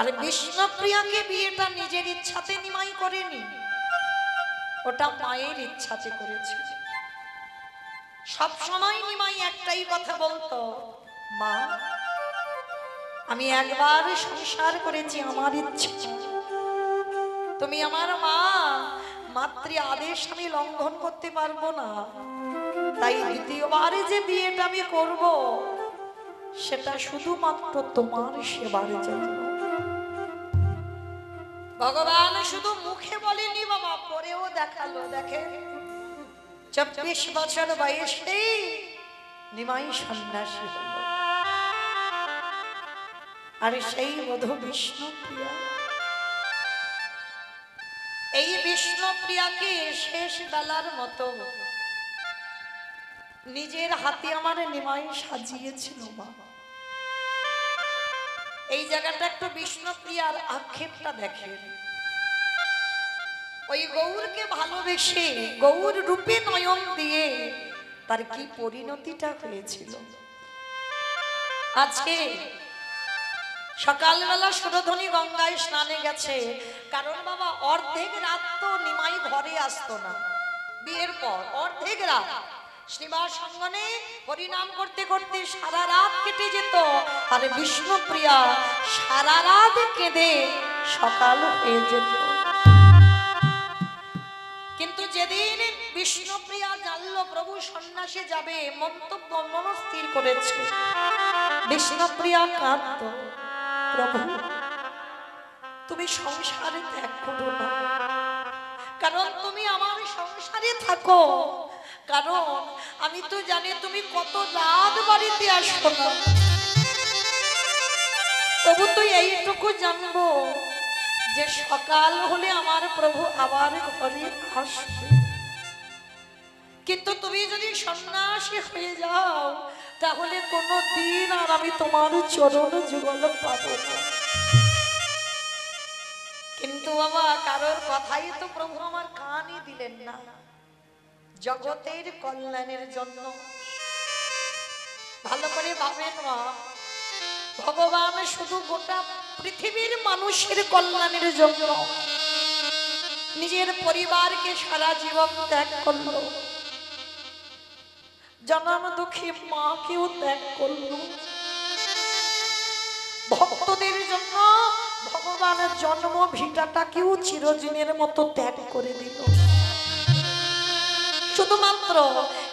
আর বিষ্ণুপ্রিয়াকে বিয়েটা নিজের ইচ্ছাতে নিমাই করেনি, ওটা মায়ের ইচ্ছাতে করেছে। সব সময় নিমাই একটাই কথা বলতো, মা আমি একবার সংসার করেছি আমার ইচ্ছা, তুমি আমার মা, মাতৃ আদেশ আমি লঙ্ঘন করতে পারবো না, তাই দ্বিতীয়বারে যে বিয়েটা আমি করব সেটা শুধুমাত্র তোমার সেবার জন্য। ভগবান শুধু মুখে বলেনি বাবা, পরেও দেখালো। দেখে 24 বছর বয়সে নিমাই সন্ন্যাসী হল। আর সেই বধূ বিষ্ণুপ্রিয়া, এই বিষ্ণুপ্রিয়াকে শেষ বেলার মতো নিজের হাতে আমার নিমাই সাজিয়েছিল মা। এই জায়গাটা একটু বিষ্ণুপ্রিয়ার আক্ষেপটা দেখেন। ওই গৌরকে ভালোবেসে গৌর রূপে নয়ন দিয়ে তার কি পরিণতিটা হয়েছিল। আজকে সকালবেলা সুরধনী গঙ্গায় স্নানে গেছে, কারণ বাবা অর্ধেক রাত তো নিমাই ঘরে আসতো না। বিয়ের পর অর্ধেক রাত শ্রীবাস সঙ্গনে হরিনাম করতে করতে সারা রাত কেটে যেত, আর বিষ্ণুপ্রিয়া সারা রাত কেঁদে সকাল হয়ে যেত। কিন্তু যেদিন বিষ্ণুপ্রিয়া জানলো প্রভু সন্ন্যাসে যাবে, মন্তব্য মনস্থির করেছে, বিষ্ণুপ্রিয়া কাঁদতো, প্রভু তুমি সংসারে ত্যাগ করো না, কারণ তুমি আমার সংসারে থাকো, কারণ আমি তো জানি তুমি কত রাত বাড়িতে আসো না, তবু তুই এইটুকু জানবো যে সকাল হলে আমার প্রভু আবার ঘরে আসবে, কিন্তু তুমি যদি সন্ন্যাসী হয়ে যাও তাহলে কোনো দিন আর আমি তোমার চরণ যুগল পাবো না। কিন্তু বাবা কারোর কথাই তো প্রভু আমার কানই দিলেন না। জগতের কল্যাণের জন্য ভালো করে ভাবেন মা, ভগবান শুধু গোটা পৃথিবীর মানুষের কল্যাণের জন্য নিজের পরিবারকে সারা জীবন ত্যাগ করলো, জনম দুঃখী মাকেও ত্যাগ করলো, ভক্তদের জন্য ভগবানের জন্ম ভিটাটাকেও চিরদিনের মতো ত্যাগ করে দিল, শুধুমাত্র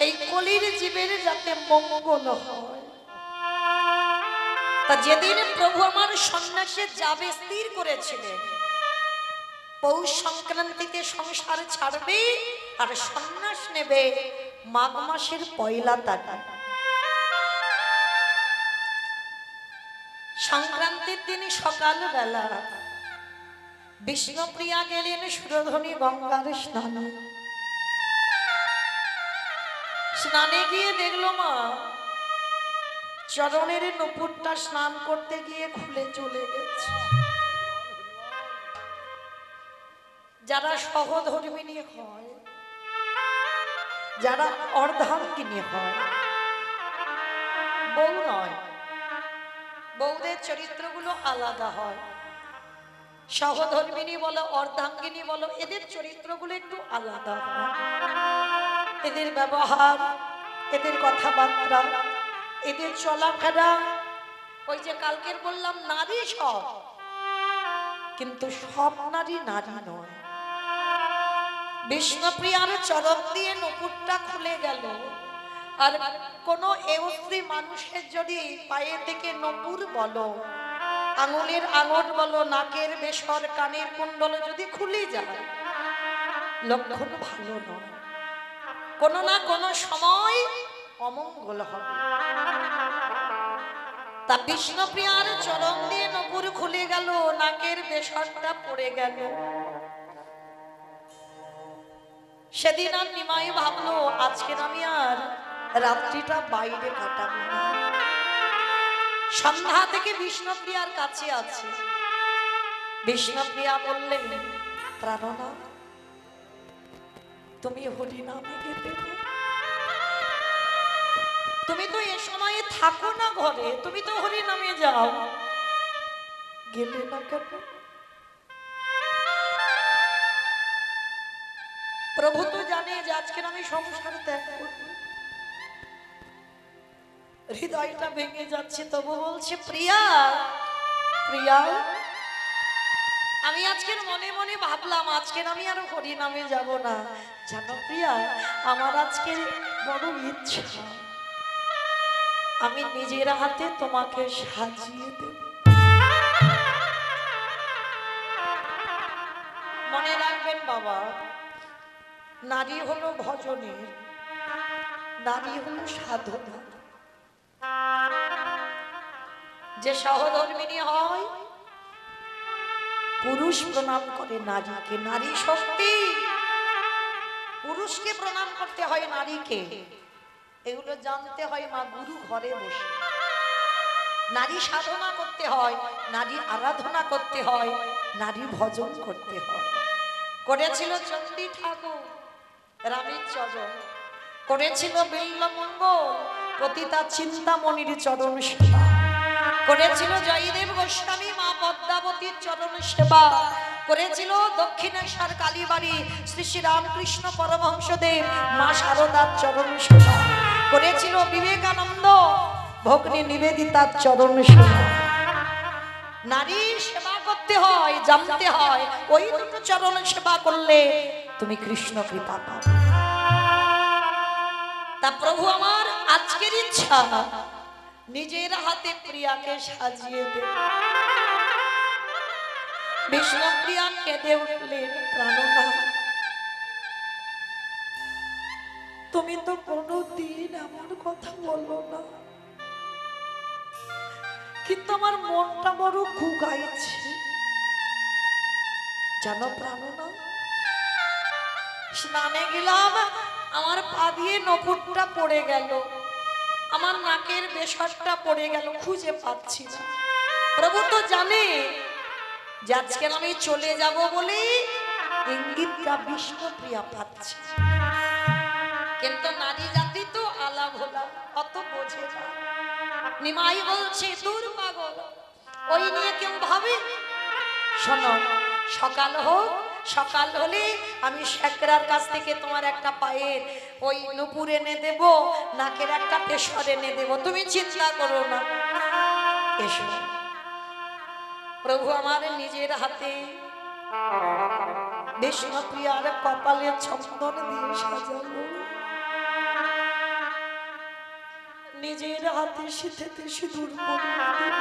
এই কলির জীবের যাতে মঙ্গল হয়। তা যেদিন প্রভু আমার সন্ন্যাসে যাবে স্থির করেছিলেন, পৌষ সংক্রান্তিতে সংসার ছাড়বে আর সন্ন্যাস নেবে মাঘ মাসের পয়লা তারিখ। সংক্রান্তির দিন সকালবেলা বিষ্ণুপ্রিয়া গেলেন সুরধনী গঙ্গার স্নানে। স্নানে গিয়ে দেখলো মা চরণের নুপুরটা স্নান করতে গিয়ে খুলে চলে গেছে। যারা সহধর্মিণী হয়, যারা অর্ধাঙ্গিনী হয়, বউ নয়, বউদের চরিত্রগুলো আলাদা হয়, সহধর্মিণী বলো অর্ধাঙ্গিনী বলো, এদের চরিত্রগুলো একটু আলাদা হয়, এদের ব্যবহার, এদের কথাবার্তা, এদের চলাফেরা, ওই যে কালকের বললাম নারী সব, কিন্তু সব নারী নারী নয়। বিষ্ণুপ্রিয়ার চরণ দিয়ে নুপুরটা খুলে গেল, আর কোন এওস্ত্রী মানুষের যদি পায়ে থেকে নুপুর বলো, আঙুলের আঙট বলো, নাকের বেসর, কানের কুণ্ডল যদি খুলে যায়, লক্ষণ ভালো নয়, কোনো না কোনো সময় অমঙ্গল হবে। তা বিষ্ণুপ্রিয়ার চরণ দিয়ে নুপুর খুলে গেল, নাকের বেসরটা পড়ে গেল। সেদিন আর নিমাই ভাবলো আজকে আমি আর রাত্রিটা বাইরে কাটাবো না। সন্ধ্যা থেকে বিষ্ণুপ্রিয়ার কাছে আছে। বিষ্ণুপ্রিয়া বললেন, প্রাণনা তুমি হরিনামে গেতে, তুমি তো এ সময়ে থাকো না ঘরে, তুমি তো হরিনামে যাও। গেলে না কেন? প্রভু তো জানে যে আজকের আমি সংসার ত্যাগ করব, হৃদয়টা ভেঙে যাচ্ছে, তবু বলছে প্রিয়া প্রিয়া, আমি আজকের মনে মনে ভাবলাম আজকের আমি আর হরি নামে যাব না। জানো প্রিয়া, আমার আজকে বড় ইচ্ছা, আমি নিজের হাতে তোমাকে সাজিয়ে দেব। মনে রাখবেন বাবা, নারী হলো ভজনের, নারী হলো সাধনা। যে সহধর্মিণী হয়, পুরুষ প্রণাম করে নারীকে, নারী শক্তি, পুরুষকে প্রণাম করতে হয় নারীকে, এগুলো জানতে হয় মা গুরু ঘরে বসে। নারী সাধনা করতে হয়, নারী আরাধনা করতে হয়, নারী ভজন করতে হয়। করেছিল চণ্ডী ঠাকুর রামের চরণ, করেছিল বিল্লমঙ্গল পতিতা চিন্তামণির চরণ সেবা, করেছিল জয়দেব গোস্বামী মা পদ্মাবতীর চরণ সেবা, করেছিল দক্ষিণেশ্বর কালীবাড়ি শ্রী শ্রী রামকৃষ্ণ পরমহংসদেব মা শারদার চরণ সেবা, করেছিল বিবেকানন্দ ভগ্নী নিবেদিতার চরণ সেবা। নারীর সেবা করতে হয়, জানতে হয় ওই দুটো চরণ সেবা করলে তুমি কৃষ্ণ কৃপা পাবে। তা প্রভু আমার আজকের ইচ্ছা, নিজের হাতে প্রিয়াকে সাজিয়ে দে। বিষ্ণুপ্রিয়া কেঁদে উঠলেন, প্রাণনাথ তুমি তো কোনোদিন এমন কথা বলো না, কিন্তু আমার মনটা বড় কুগাইছে। জানো প্রাণনাথ, স্নানে গেলাম, আমার পা দিয়ে নপুরটা পড়ে গেল, আমার নাকের বেসরটা পড়ে গেল, খুঁজে পাচ্ছি না। প্রভু তো জানে যে আজকে আমি চলে যাব বলে ইঙ্গিতটা বিষ্ণুপ্রিয়া পাচ্ছে, কিন্তু নারী জাতি তো আলা ভোলা, অত বোঝে না। নিমাই বলছে দূর পাগল, ওই নিয়ে কেউ ভাবে। শোনো, সকাল হোক, সকাল হলে আমি শেখরার কাছ থেকে তোমার একটা পায়ের ওই নুপুর এনে দেব, নাকের একটা পেশর এনে দেব, তুমি চিন্তা করো না। এসো। প্রভু আমার নিজের হাতে বিষ্ণুপ্রিয়ার কপালে চন্দন দিয়ে সাজালো, নিজের হাতে সিঁথিতে সিঁদুর পরিয়ে দিল,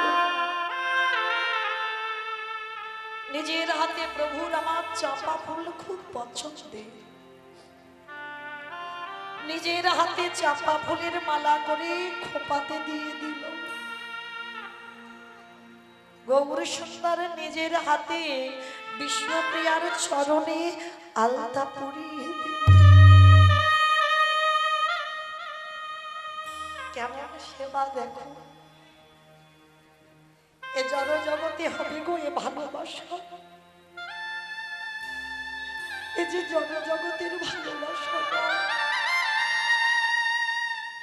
নিজের হাতে প্রভুর আমার চাঁপা ফুল খুব পছন্দের, নিজের হাতে চাঁপা ফুলের মালা করে খোপাতে দিয়ে দিল। গৌর সুন্দর নিজের হাতে বিষ্ণুপ্রিয়ার চরণে আলতা পরিয়ে দিল। কেমন সেবা দেখো, এ জড় জগতে হবে গো এ ভালোবাসা, এ যে জড় জগতের ভালোবাসা,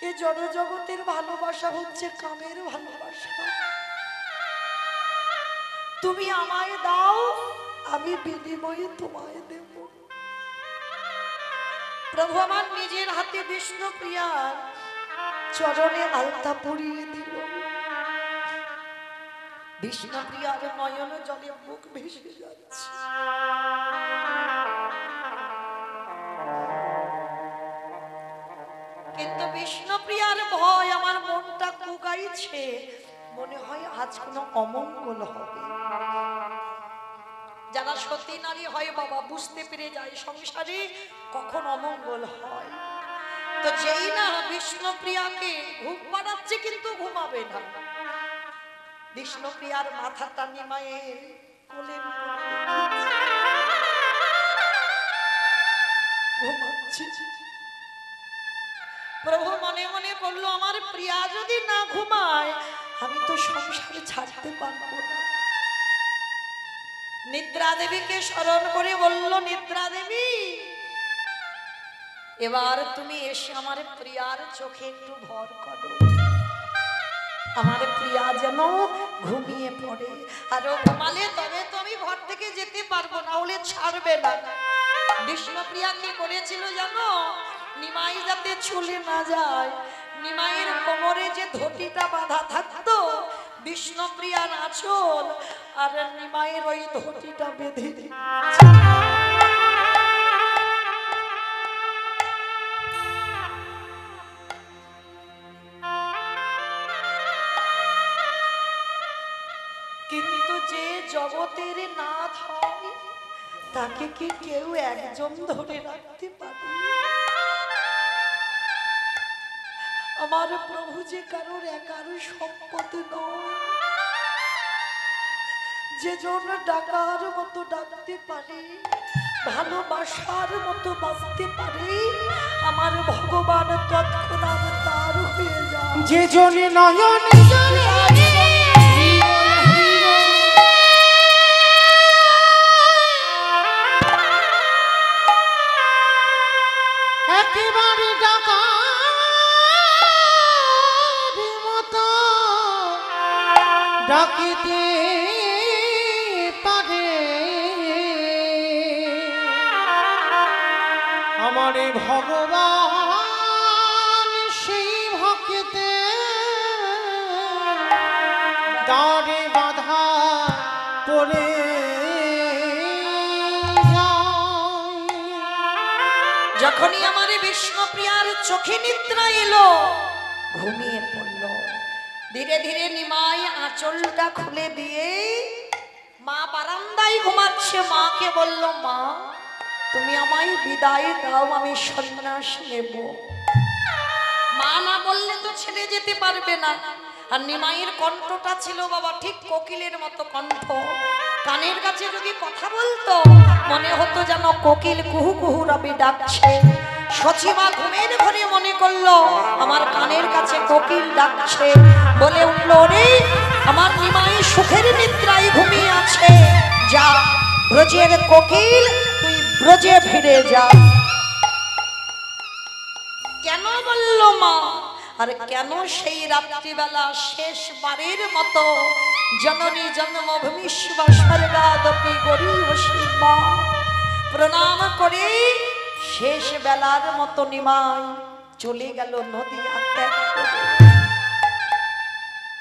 এ জড় জগতের ভালোবাসা হচ্ছে কামের ভালোবাসা। তুমি আমায় দাও, আমি বিনিময়ে তোমায় দেব। প্রভু আমার নিজের হাতে বিষ্ণুপ্রিয়ার চরণে আলতা পরিয়ে দিল। বিষ্ণুপ্রিয়ার নয়ন জলে মুখ ভেসে যাচ্ছে। কিন্তু বিষ্ণুপ্রিয়ার ভয়, আমার মনটা কুগাইছে, মনে হয় আজ কোনো অমঙ্গল হবে। যারা সতী নারী হয় বাবা বুঝতে পেরে যায় সংসারে কখন অমঙ্গল হয়। তো যেই না বিষ্ণুপ্রিয়াকে ঘুম পাড়াচ্ছে, কিন্তু ঘুমাবে না, বিষ্ণুপ্রিয়ার মাথাটা নিমায়ে কোলের ঘুমাচ্ছে। প্রভু মনে মনে বললো, আমার প্রিয়া যদি না ঘুমায় আমি তো সংসারে ছাড়তে পারবো না। নিদ্রা দেবীকে স্মরণ করে বলল, নিদ্রা দেবী এবার তুমি এসে আমার প্রিয়ার চোখে একটু ভর করো, আমার প্রিয়া যেন ঘুমিয়ে পড়ে। আর ও ঘুমালে তবে তো আমি ঘর থেকে যেতে পারবো, না হলে ছাড়বে না। বিষ্ণুপ্রিয়া কি করেছিল জানো? নিমাই যাতে চলে না যায়, নিমাইয়ের কোমরে যে ধটিটা বাঁধা থাকতো, বিষ্ণুপ্রিয়ার আঁচল আর নিমাইয়ের ওই ধটিটা বেঁধে কিন্তু যে জগতের নাথ হয় তাকে কি কেউ একজন ধরে রাখতে পারে? আমার প্রভু যে কারোর একার সম্পদ নয়, যে জন ডাকার মতো ডাকতে পারে, ভালোবাসার মতো বাঁচতে পারে, আমার ভগবান তৎক্ষণাৎ তার হয়ে যায়। যে জনে নয়ন একেবারে ডাকার মতো ডাকিতে পারে, আমারে ভগবান সেই ভক্তে দাঁড়ে বাধা পড়ে যখনই আমার বিষ্ণুপ্রিয়ার চোখে নিদ্রা এলো, ঘুমিয়ে পড়ল। ধীরে ধীরে নিমাই আঁচলটা খুলে দিয়ে, মা বারান্দায় ঘুমাচ্ছে, মাকে বলল, মা তুমি আমায় বিদায় দাও, আমি সন্ন্যাস নেব। মা না বললে তো ছেড়ে যেতে পারবে না। আর নিমাইয়ের কণ্ঠটা ছিল বাবা ঠিক কোকিলের মতো কণ্ঠ। কানের কাছে যদি কথা বলতো মনে হতো যেন কোকিল কুহু কুহু রবি ডাকছে। সচিমা ঘুমের ঘরে মনে করলো আমার কানের কাছে কোকিল ডাকছে, বলে উঠল, রে আমার নিমাই সুখের নিদ্রায় ঘুমিয়ে আছে, যা ব্রজের কোকিল তুই ব্রজে ফিরে যা। কেন বলল মা? আর কেন সেই রাত্রিবেলা শেষবারের মতো জননী জন্মভূমি স্বর্গাদপি গরিব শিবা প্রণাম করে শেষ বেলার মতো নিমাই চলে গেল নদিয়া ত্যাগ করে।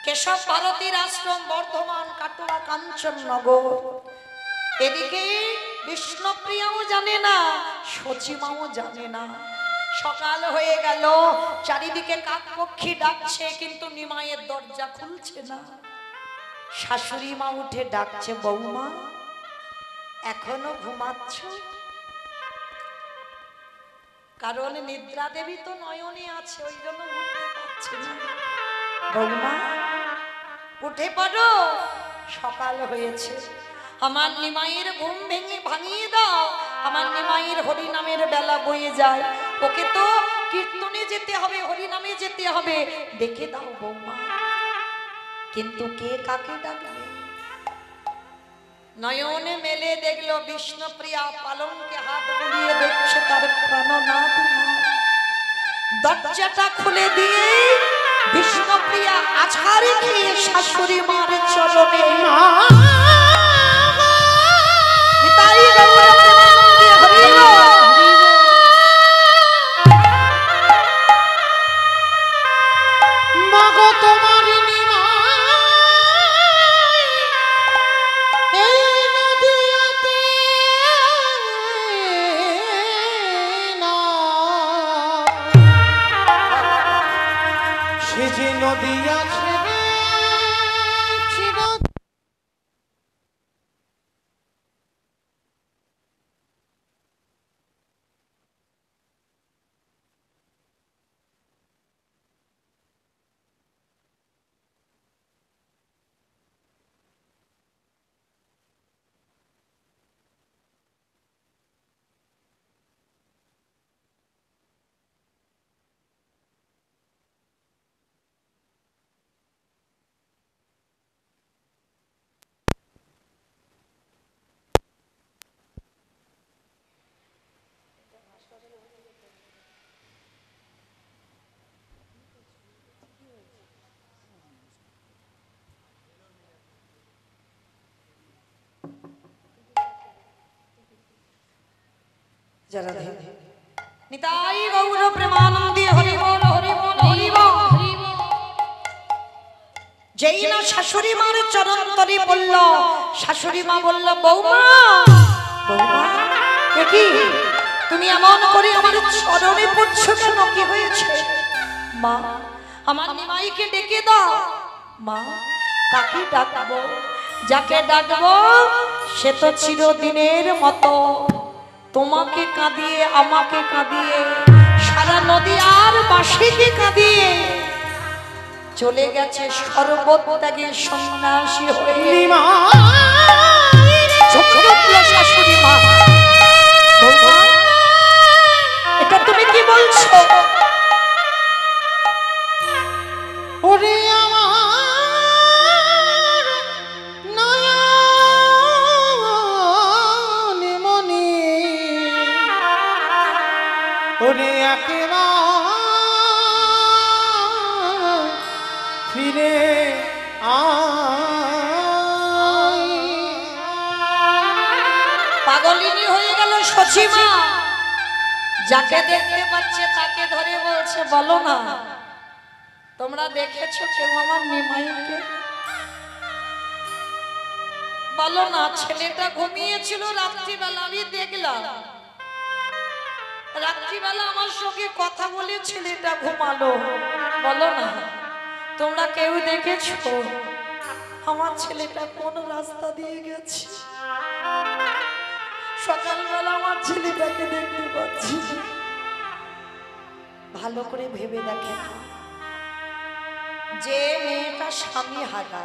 কেশব ভারতীর আশ্রম বর্ধমান, কাটোয়া, কাঞ্চননগর। এদিকে বিষ্ণুপ্রিয়াও জানে না, সচিমাও জানে না। সকাল হয়ে গেল, চারিদিকে কাকপক্ষী ডাকছে, কিন্তু নিমাইয়ের দরজা খুলছে না। শাশুড়ি মা উঠে ডাকছে, বৌমা এখনো ঘুমাচ্ছ? কারণ নিদ্রা দেবী তো নয়নে আছে, ওই জন্য উঠতে পারছে না। বৌমা উঠে পড়ো, সকাল হয়েছে। আমার নিমাইয়ের ঘুম ভেঙে ভাঙিয়ে দাও, আমার নিমাইয়ের হরিনামের বেলা বয়ে যায়, ওকে তো কীর্তনে যেতে হবে, হরিনামে যেতে হবে, দেখে দাও বৌমা। কিন্তু কে কাকে ডাকবে? নয়নে মেলে দেখলো বিষ্ণুপ্রিয়া পালঙ্কে হাত বুলিয়ে দেখছে তার প্রাণনাথ নয়। দরজাটা খুলে দিয়ে বিষ্ণুপ্রিয়া আছাড়ে খেয়ে শাশুড়ি মার চরণে নদিয়া ছেড়ে যারা নিতাই গৌর প্রেমানন্দে হরি বল হরি বল হরি বল। যেই না শাশুড়ি মার চরণ তরি বলল, শাশুড়ি মা বলল বৌমা বৌমা এ কি তুমি এমন করে আমার চরণে পড়ছো কেন, কি হয়েছে? মা আমার নিমাইকে ডেকে দাও। মা কাকে ডাকবো? যাকে ডাকবো সে তো চিরদিনের মতো তোমাকে কাঁদিয়ে আমাকে কাঁদিয়ে সারা নদী আর বাঁশিকে কাঁদিয়ে চলে গেছে সর্বত্যাগী সন্ন্যাসী হয়ে। শাশুড়ি মা এটা তুমি কি বলছো? ওরে আমার নয়ন মনি, ওরে একেবারে ফিরে আয়। পাগলিনী হয়ে গেল সচিমা, যাকে দেখতে পাচ্ছে তাকে ধরে বলছে বলো না তোমরা দেখেছো কেউ আমার নিমাইকে? বলো না। ছেলেটা ঘুমিয়েছিল রাত্রিবেলা, আমি দেখলাম রাত্রিবেলা আমার সঙ্গে কথা বলে ছেলেটা ঘুমালো। বলো না তোমরা কেউ দেখেছো আমার ছেলেটা কোন রাস্তা দিয়ে গেছে? সকালবেলা আমার ছেলেটাকে দেখতে পাচ্ছি। ভালো করে ভেবে দেখে, যে মেয়েটা স্বামী হারা,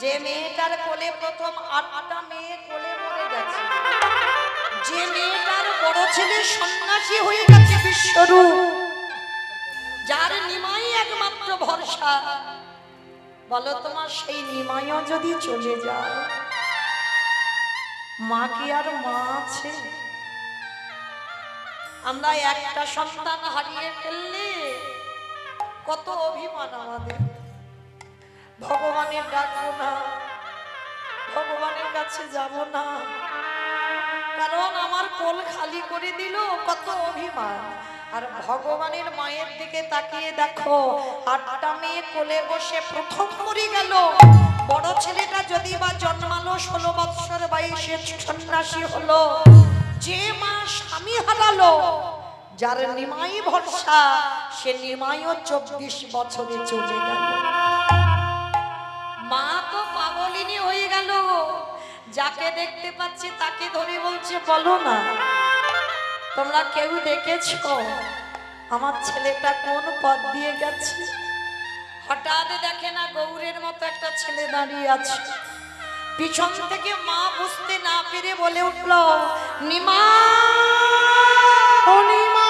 যে মেয়েটার কোলে প্রথম 8টা মেয়ে কোলে মরে গেছে, যে মেয়েটার বড় ছেলে সন্ন্যাসী হয়ে গেছে বিশ্বরূপ, যার নিমাই একমাত্র ভরসা, বলো তোমার সেই নিমাইও যদি চলে যায়, মা কি আর মা আছে? আমরা একটা সন্তান হারিয়ে ফেললে কত অভিমান আমাদের। ভগবানের ডাকবো না, ভগবানের কাছে যাব না, কারণ আমার কোল খালি করে দিল, কত অভিমান। আর ভগবানের মায়ের দিকে তাকিয়ে দেখো, 8টা মেয়ে কোলে বসে প্রথম মরে গেল। বড় ছেলেটা যদি বা জন্মালো 16 বৎসর বয়সে সন্ন্যাসী হলো, যে মা স্বামী হারালো, যার নিমাই ভরসা, সে নিমাইও 24 বছরে চলে গেল। মা তো পাগলিনী হয়ে গেল, যাকে দেখতে পাচ্ছে তাকে ধরে বলছে বলো না তোমরা কেউ দেখেছো আমার ছেলেটা কোন পথ দিয়ে গেছে? হঠাৎ দেখে না গৌরের মতো একটা ছেলে দাঁড়িয়ে আছে। পিছন থেকে মা বুঝতে না পেরে বলে উঠল নিমা নিমা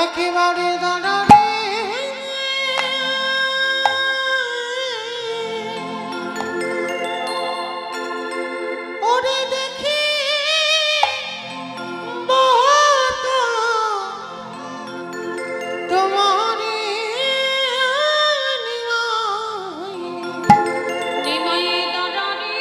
একেবারে দাঁড়ালে ওরে দেখি তোমারে নিমাই দাঁড়ানি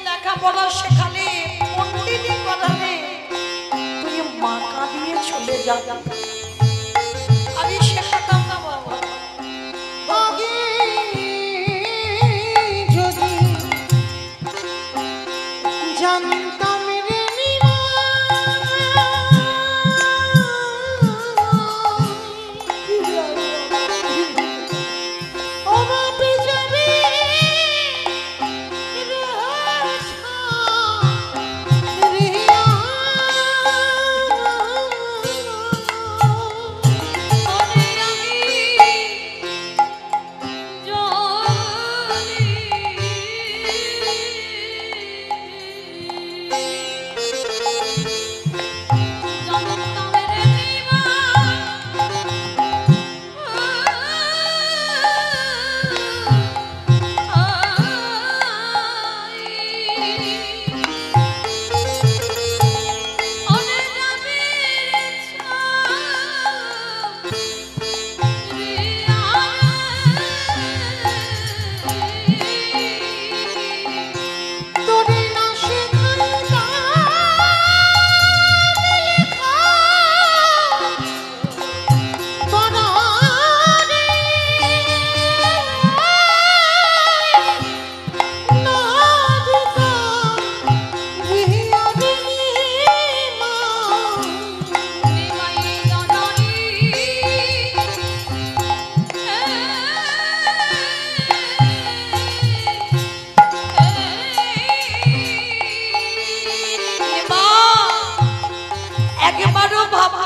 লেখাপড়া শেখালে পণ্ডিতি করালে তুই মাকা দিয়ে চলে যাবি।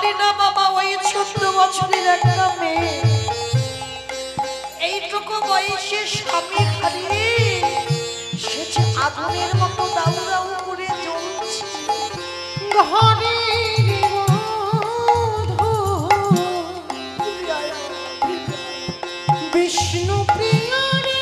পারি না বাবা, ওই 14 বছরের একটা মেয়ে এইটুকু বয়সে স্বামী হারিয়ে সে যে আগুনের মতো দাউ দাউ করে জ্বলছে। ঘরের বধূ বিষ্ণু প্রিয়া রে,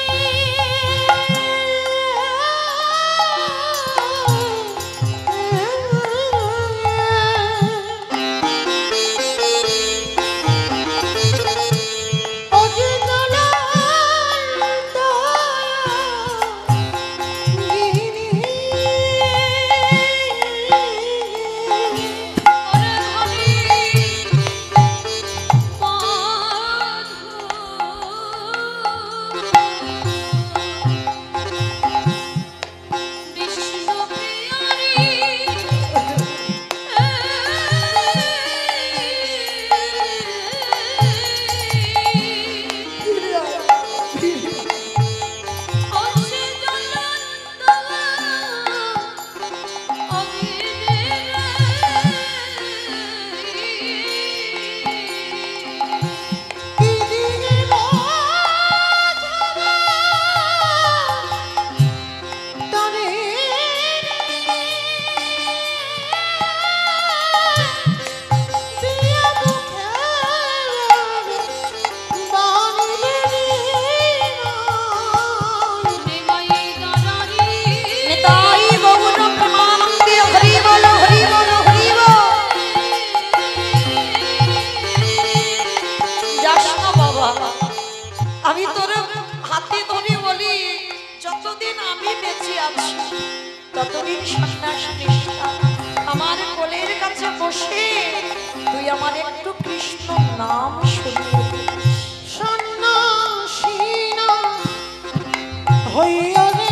আমি তোর হাতে ধরে বলি, যতদিন আমি বেঁচে আছি ততদিন সন্ন্যাস নিষ্ঠা আমার কোলের কাছে বসে তুই আমার একটু কৃষ্ণ নাম শুনিয়ে দে। সন্ন্যাসী না হইয়া রে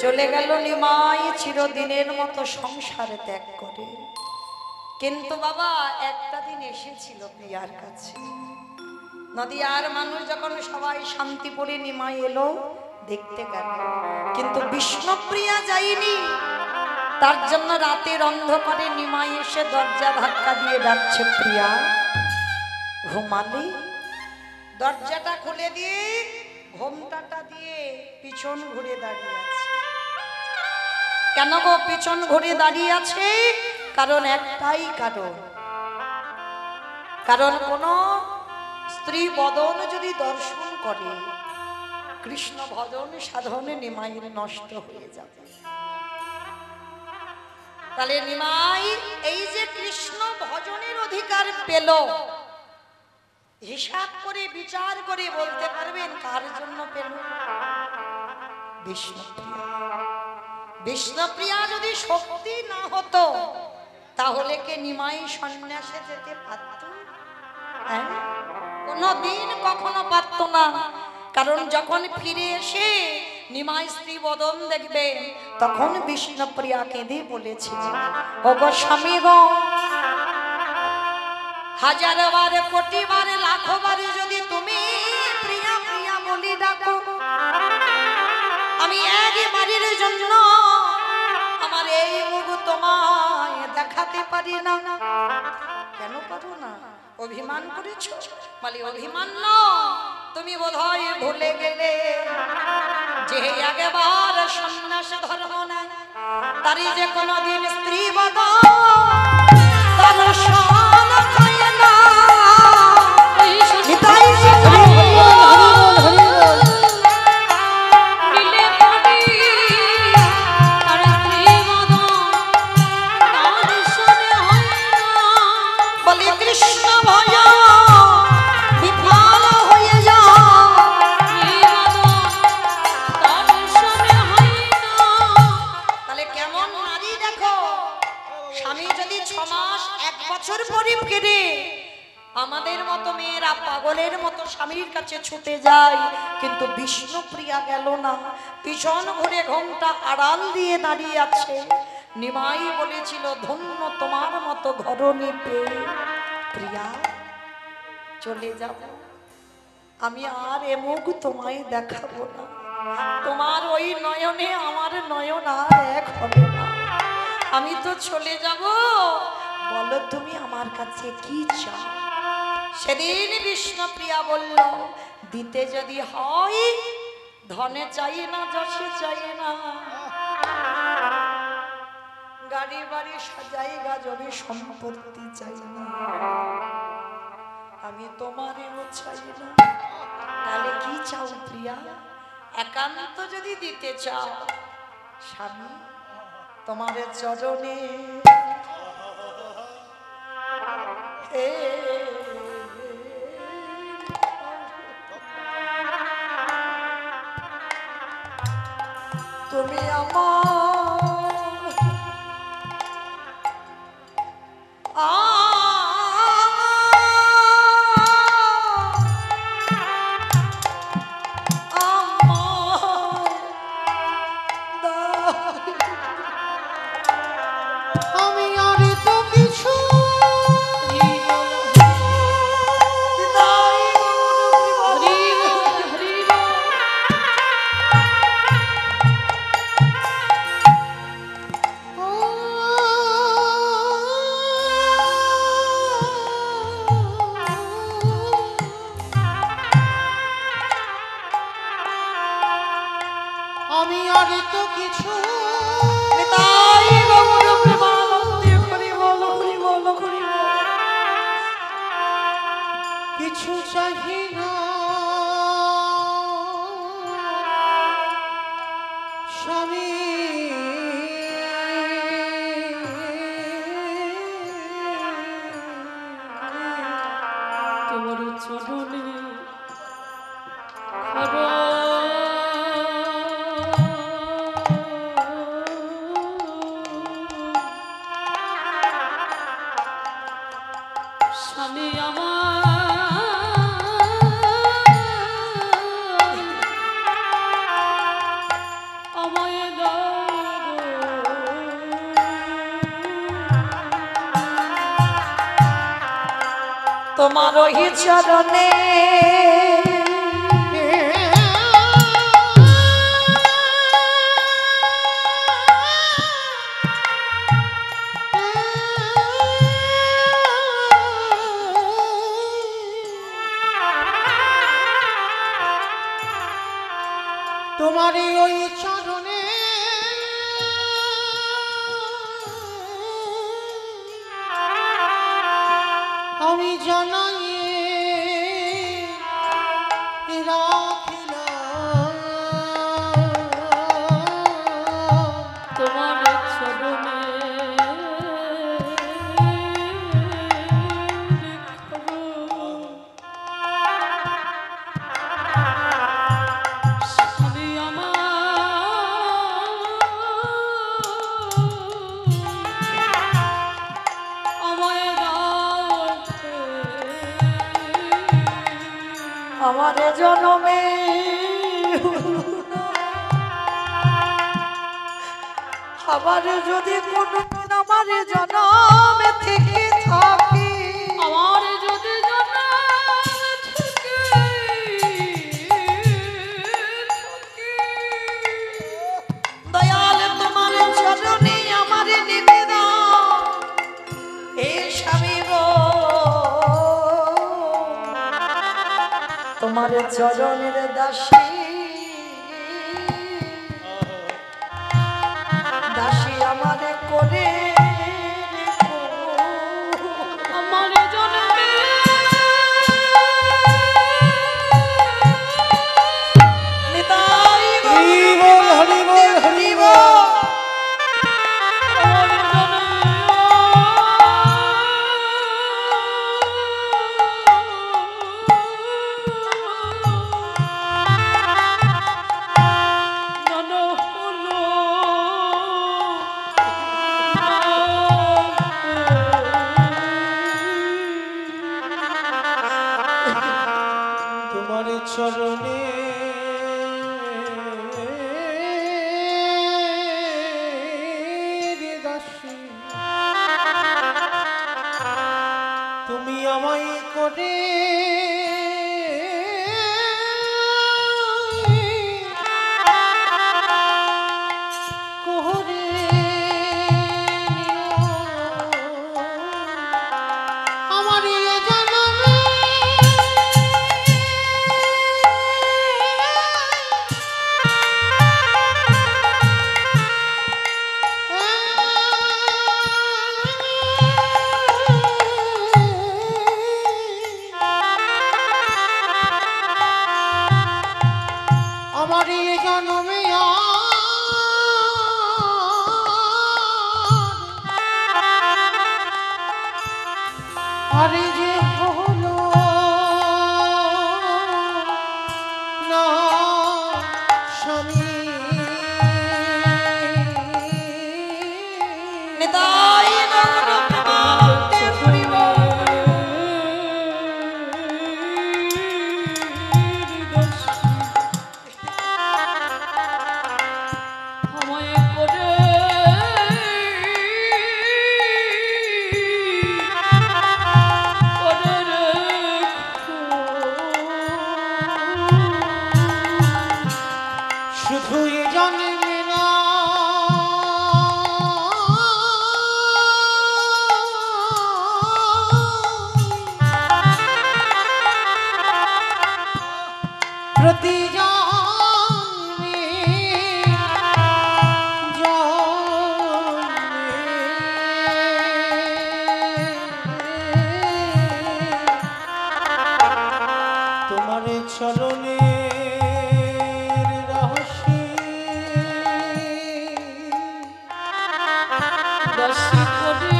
চলে গেল নিমাই চিরদিনের মতো সংসারে ত্যাগ করে। কিন্তু বাবা একটা দিন এসেছিল প্রিয়ার কাছে। নদিয়ার মানুষ যখন সবাই শান্তিপুরে নিমাই এলো দেখতে গেল, কিন্তু বিষ্ণুপ্রিয়া যায়নি। তার জন্য রাতের অন্ধকারে নিমাই এসে দরজা ধাক্কা দিয়ে ডাকছে, প্রিয়া ঘুমালি? দরজাটা খুলে দিয়ে ঘোমটাটা দিয়ে পিছন ঘুরে দাঁড়িয়ে আছে। কেন গো পিছন ঘুরে দাঁড়িয়ে আছে? কারণ একটাই কারণ কোন স্ত্রী বদন যদি দর্শন করে কৃষ্ণ ভজন সাধনে নিমাইয়ের নষ্ট হয়ে যাবে। তাহলে নিমাই এই যে কৃষ্ণ ভজনের অধিকার পেল, হিসাব করে বিচার করে বলতে পারবেন কার জন্য পেল? বিষ্ণুপ্রিয়া। বিষ্ণুপ্রিয়া যদি শক্তি না হতো তাহলে কে নিমাই সন্ন্যাসে যেতে পারত? কোনদিন কখনো পারত না। কারণ যখন ফিরে এসে নিমাই স্ত্রী বদন দেখবে, তখন বিষ্ণুপ্রিয়া কেঁদে বলেছিলেন, ওগো স্বামী গো, হাজার বার কোটি বার লাখো বার যদি তুমি প্রিয়া প্রিয়া বলি ডাকো, আমি একবারের জন্য আমার এই মুখ তোমায় দেখাতে পারি না। কেন পারো না? অভিমান করেছ? বলি অভিমান না, তুমি বোধহয় ভুলে গেলে যে একবার সন্ন্যাস ধর্ম নেয় তারই যে কোনোদিন স্ত্রী বদন দর্শন হয় না। বলি কৃষ্ণ ভয় বিফল হয়ে যা, তাহলে কেমন নারী দেখো, স্বামী যদি 6 মাস 1 বছর পরে ফিরে, আমাদের মতো মেয়েরা পাগলের মতো স্বামীর কাছে ছুটে যায়, কিন্তু বিষ্ণুপ্রিয়া গেল না, পিছন ঘুরে ঘোমটা আড়াল দিয়ে দাঁড়িয়ে আছে। নিমাই বলেছিল, ধন্য তোমার মতো ঘরণী পেয়ে। প্রিয়া চলে যাব, আমি আর এ মুখ তোমায় দেখাবো না, তোমার ওই নয়নে আমার নয়ন আর এক হবে না, আমি তো চলে যাব, বলো তুমি আমার কাছে কি চাও? সেদিন বিষ্ণুপ্রিয়া বলল, দিতে যদি হয় ধনে চাই না, যশে চাই না, গাড়ি বাড়ি সাজাই গাজবে সম্পত্তি চাই না, আমি তোমারেও চাই না। তাহলে কি চাও প্রিয়া? একান্ত যদি দিতে চাও, স্বামী তোমার চরণে তুমি আমার আমি আর তো কিছু আমি আর তো কিছু কিছু চাহি না, স্বামী তোমার চরণে স্বামী আমায় দাও, তোমার ওই চরণে তোমার ওই চরণে আমি জানাই রাখিলাম, তোমার চরণে স্বামী আমায় দাও, আমার জনমে আবার যদি কোনদিন আমার জনম থেকে থাকে, আমার যদি জনম থেকে দয়াল তোমার চরণে আমার নিবেদন, হে স্বামী গো তোমার চরণের দাসী, দাসী আমারে করে রেখো। আমার জনমে নিতাই হরি বল, হরি বল, হরি বল। আমার তোমার চরণে দাসী, তুমি আমায় করে কোহরে আমার এ জনমে আমার এই জন্মে আরে যে হলো না স্বামী, নিতাই গৌর প্রেমানন্দে হরি বল। আমায় করে শুধু এ জন্মে না প্রতি জন্মে তোমার চরণে রহস্যে দাসী করে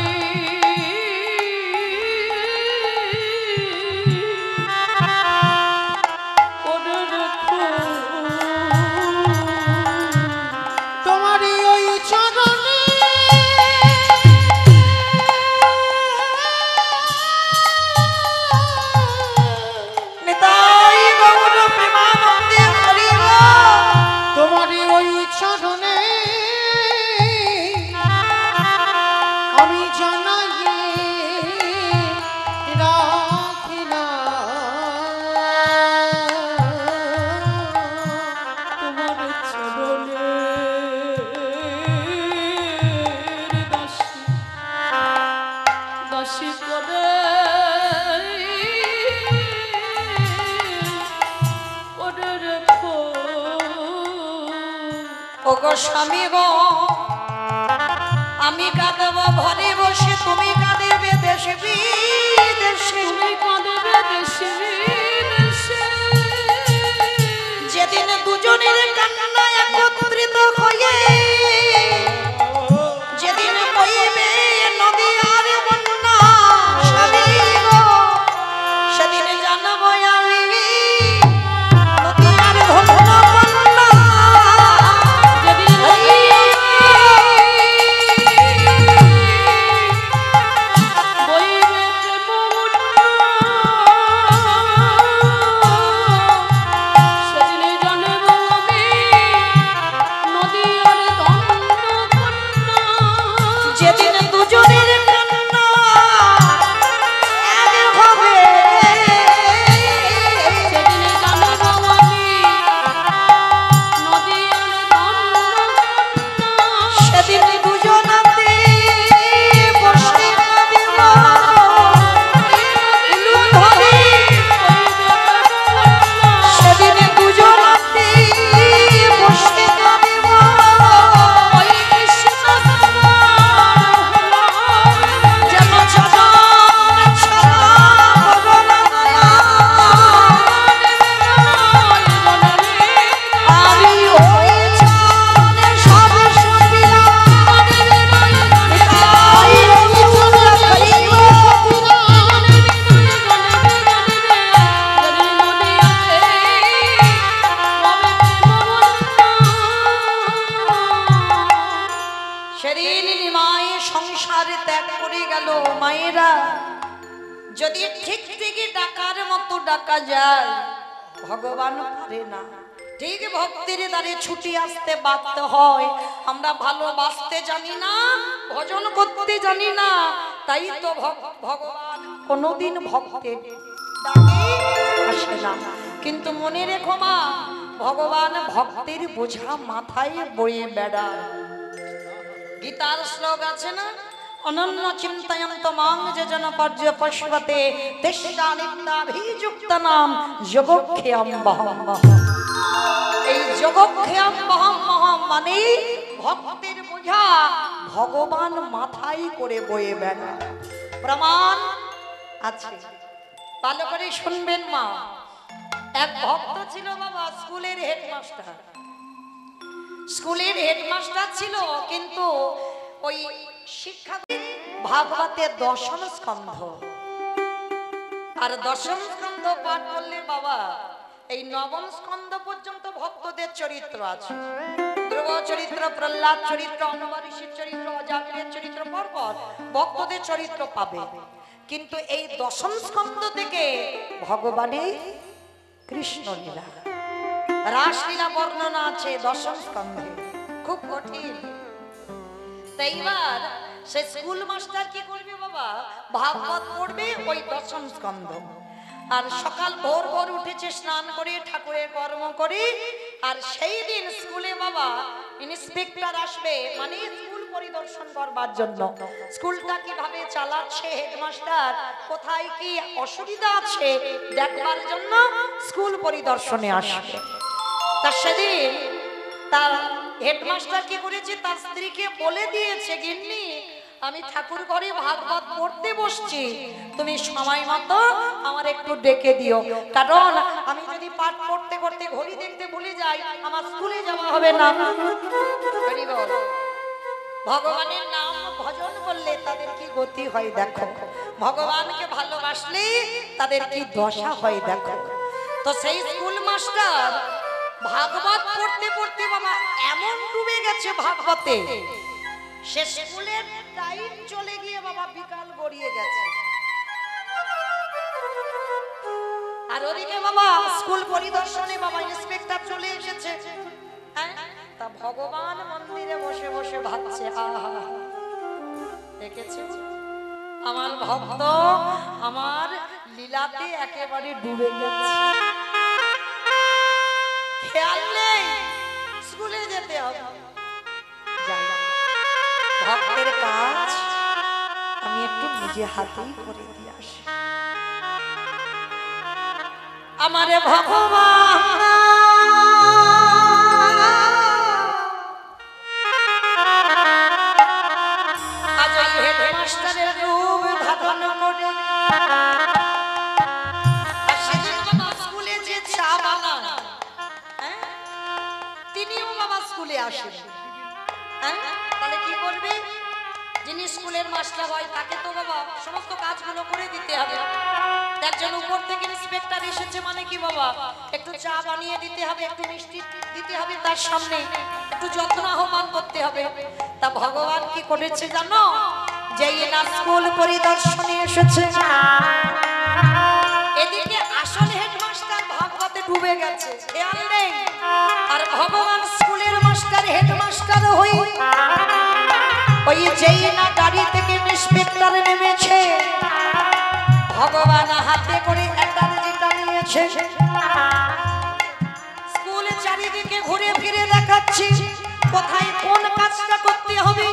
রেখো। তোমারই ওই চরণে নিতাই গৌর প্রেমানন্দে হরি বল। তোমারই ওই চরণে আমি জানাই রাখিলাম। তোমার চরণে দাসী দাসী করে রেখো। ওগো স্বামী গো আমি কাঁদব ঘরে বসে, তুমি কাঁদেবে দেশে বিদেশে। তুমি কাঁদবে দেশে বিদেশে। যেদিন দুজনের কান্না একত্রিত হয়ে, যেদিন বইবে নদী আর বন্যা, স্বামী গো সেদিন জানবো আমি নদী আর ধন্য বন্যা। যেদিন বইবে প্রেম যেদিন নিমাই সংসারে ত্যাগ করে গেল, মায়েরা যদি ঠিক ঠিকই ডাকার মতো ডাকা যায়, ভগবান পারে না। ঠিক ভক্তির দ্বারে ছুটি আসতে বাধ্য হয়। আমরা ভালোবাসতে জানি না, ভজন করতে জানি না, তাই তো ভগবান কোনোদিন ভক্তের ডাকে আসে না। কিন্তু মনে রেখো মা, ভগবান ভক্তের বোঝা মাথায় বয়ে বেড়ায়। গীতার শ্লোক আছে না, অনন্য চিন্তয়ন্ত মাং যে জন পর্যপশ্বতে তেষ্টা নিত্যাভিযুক্ত নাম যোগক্ষেয়ম বহম বহম। এই যোগক্ষেয়ম বহম বহম মানে ভক্তের বোঝা ভগবান মাথায় করে বয়ে বেড়ায়। প্রমাণ আছে, ভালো করে শুনবেন মা। এক ভক্ত ছিল বাবা, স্কুলের হেডমাস্টার। স্কুলের হেডমাস্টার ছিল, কিন্তু ওই শিক্ষা ভাগবতের দশম স্কন্ধ, আর দশম স্কন্ধ পাঠ করলে বাবা এই নবম স্কন্ধ পর্যন্ত ভক্তদের চরিত্র আছে। ধ্রুব চরিত্র, প্রহ্লাদ চরিত্র, অনুবারিষীর চরিত্র, অজামিলের চরিত্র, পরপর ভক্তদের চরিত্র পাবে। কিন্তু এই দশম স্কন্ধ থেকে ভগবানের কৃষ্ণ লীলা, রাসলীলা বর্ণনা আছে দশম স্কন্ধে, খুব কঠিন। তাই এবার সে স্কুল মাস্টার কি করবে বাবা, ভাগবত পড়বে ওই দশম স্কন্ধ। আর সকাল ভোর ভোর উঠেছে, স্নান করে ঠাকুরের কর্ম করে। আর সেই দিন স্কুলে বাবা ইন্সপেক্টর আসবে, মানে স্কুল পরিদর্শন করবার জন্য। স্কুলটা কিভাবে চালাচ্ছে হেডমাস্টার, কোথায় কি অসুবিধা আছে দেখবার জন্য স্কুল পরিদর্শনে আসবে। তা সেদিন তার হেডমাস্টার কি করেছে, তার স্ত্রীকে বলে দিয়েছে, গিন্নি আমি ঠাকুর ঘরে ভাগবত পড়তে বসছি, তুমি সময় মতো আমার একটু ডেকে দিও, কারণ আমি যদি পাঠ পড়তে করতে ঘড়ি দেখতে ভুলে যাই, আমার স্কুলে যাওয়া হবে না। ভগবানের নাম ভজন করলে তাদের কি গতি হয় দেখো, ভগবানকে ভালোবাসলে তাদের কি দশা হয় দেখো। তো সেই স্কুল মাস্টার ভাগবত পড়তে পড়তে বাবা এমন ডুবে গেছে ভাগবতে, সে স্কুলের টাইম চলে গিয়ে বাবা বিকাল গড়িয়ে গেছে। আর ওদিকে বাবা স্কুল পরিদর্শনে বাবা ইন্সপেক্টর চলে এসেছে। তা ভগবান মন্দিরে বসে বসে ভাবছে, আহা দেখেছে আমার ভক্ত আমার লীলাতে একেবারে ডুবে গেছে, খেয়াল নেই স্কুলে যেতে হবে। ভক্তের কাজ আমি একটু নিজে হাতেই করে দিয়ে আসি। আমারে ভগবান আজ এই হেডমাস্টারের রূপ ধারণ করে সেদিন বাবা স্কুলে যে চা বানান, তিনিও বাবা স্কুলে আসেন। তাহলে কি করবে, যিনি স্কুলের মাস্টার হয় তাকে তো বাবা সমস্ত কাজগুলো করে দিতে হবে। একজন উপর থেকে ইন্সপেক্টর এসেছে মানে কি বাবা, একটু চা বানিয়ে দিতে হবে, একটু মিষ্টি দিতে হবে, তার সামনে একটু যত্ন আহ্বান করতে হবে। তা ভগবান কি করেছে জানো, যেই না স্কুল পরিদর্শনে এসেছে, এদিকে আসল হেডমাস্টার ভাগবতে ডুবে গেছে, খেয়াল নেই। আর ভগবান স্কুলের মাস্টার হেডমাস্টার হই, ওই যেই না গাড়ি থেকে ইন্সপেক্টর নেমেছে, ভগবান হাতে করে একটা যেটা নিয়েছে, স্কুল চারিদিকে ঘুরে ফিরে দেখাচ্ছি কোথায় কোন কাজটা করতে হবে।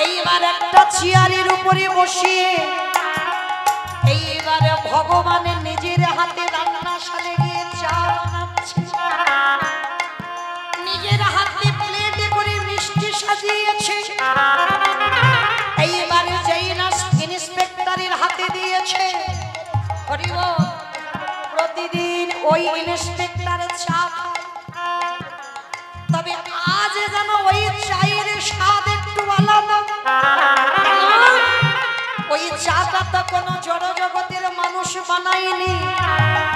এইবার একটা চেয়ারের উপরে বসিয়ে এইবার ভগবানের নিজের হাতে রান্নাশালে গিয়ে চা বানাচ্ছে, নিজের হাতে প্লেটে করে মিষ্টি সাজিয়েছে। এইবারে যেই না ইন্সপেক্টরের হাতে দিয়েছে, প্রতিদিন ওই ইন্সপেক্টরের চা খায়, তবে আজ যেন ওই চায়ের স্বাদ একটু আলাদা। ওই চাটা তো কোনো জড় জগতের মানুষ বানায়নি,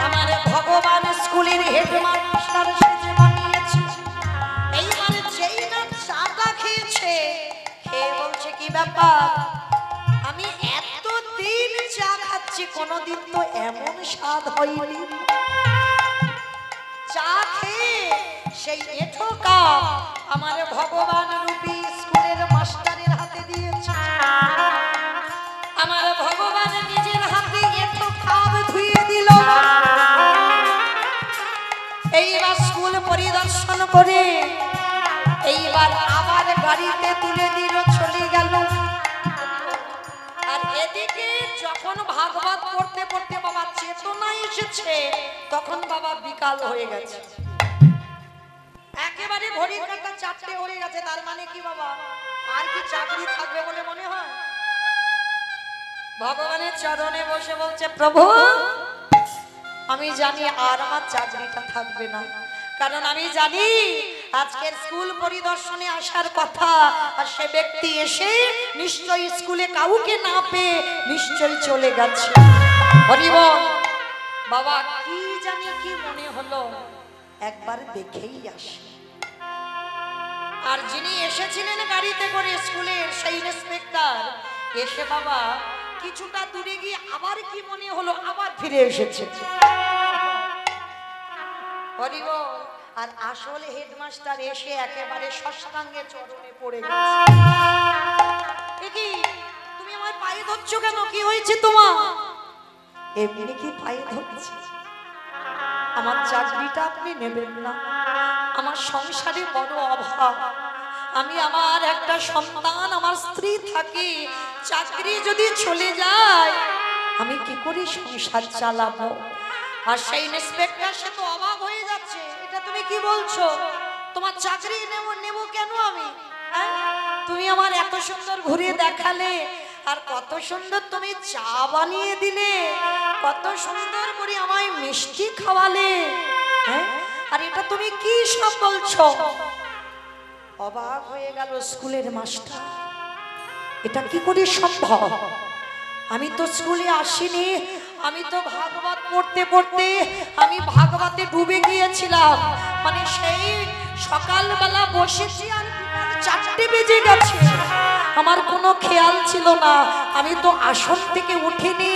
আমার ভগবান স্কুলের হেডমাস্টার সেজে বানিয়েছে। এইবারে যেই না চাটা খেয়েছে, ব্যাপার, আমি এতদিন চা খাচ্ছি কোনোদিন তো এমন স্বাদ হয়নি। চা খেয়ে সেই এঁঠো কাপ আমার ভগবান রূপী স্কুলের মাস্টারের হাতে দিয়েছে। আমার ভগবান নিজের হাতে এঁঠো কাপ ধুয়ে দিল। এইবার স্কুল পরিদর্শন করে এইবার আবার গাড়িতে তুলে দিল, চলে গেল। আর এদিকে যখন ভাগবত পড়তে পড়তে বাবা চেতনা এসেছে, তখন বাবা বিকাল হয়ে গেছে, একেবারে ঘড়ির কাঁটা 4টে হয়ে গেছে। তার মানে কি বাবা, আর কি চাকরি থাকবে বলে মনে হয়? ভগবানের চরণে বসে বলছে, প্রভু আমি জানি আর আমার চাকরিটা থাকবে না, কারণ আমি জানি আজকের স্কুল পরিদর্শনে আসার কথা, আর সে ব্যক্তি এসে নিশ্চয়ই স্কুলে কাউকে না পেয়ে নিশ্চয়ই চলে গেছে। হরি বল। বাবা কি জানি কি মনে হলো, একবার দেখেই আসি। আর যিনি এসেছিলেন গাড়িতে করে স্কুলের সেই ইন্সপেক্টর এসে বাবা কিছুটা দূরে গিয়ে আবার কি মনে হলো, আবার ফিরে এসেছে। হরি বল। আর আসলে হেডমাস্টার এসে একেবারে ষষ্ঠাঙ্গে চরণে পড়ে গেছে। কি তুমি আমার পায়ে ধরছো কেন, কি হয়েছে তোমার? এমনি কি পায়ে ধরছি? আমার চাকরিটা আপনি নেবেন না, আমার সংসারে বড় অভাব, আমি আমার একটা সন্তান আমার স্ত্রী থাকি, চাকরি যদি চলে যায় আমি কি করে সংসার চালাবো? আর সেই ইন্সপেক্টর সে তো অবাক হয়ে যাচ্ছে, এটা তুমি কি বলছো? তোমার চাকরি নেব কেন আমি? তুমি আমার এত সুন্দর ঘুরিয়ে দেখালে, আর কত সুন্দর তুমি চা বানিয়ে দিলে, কত সুন্দর করে আমায় মিষ্টি খাওয়ালে, আর এটা তুমি কি সব বলছো? অবাক হয়ে গেল স্কুলের মাস্টার, এটা কি করে সম্ভব? আমি তো স্কুলে আসিনি, আমি তো ভাগবত পড়তে পড়তে আমি ভাগবতে ডুবে গিয়েছিলাম, মানে সেই সকালবেলা বসেছি আর 4টে বেজে গেছে, আমার কোনো খেয়াল ছিল না, আমি তো আসন থেকে উঠিনি।